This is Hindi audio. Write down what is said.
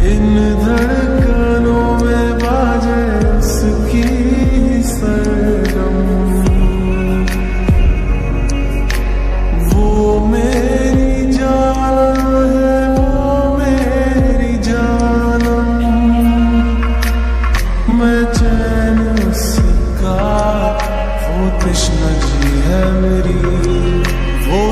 इन धड़कनों में बाजे उसकी सरगम, वो मेरी जान है, वो मेरी जानम, मैं चैन उसका, वो तृष्णा जी है मेरी, वो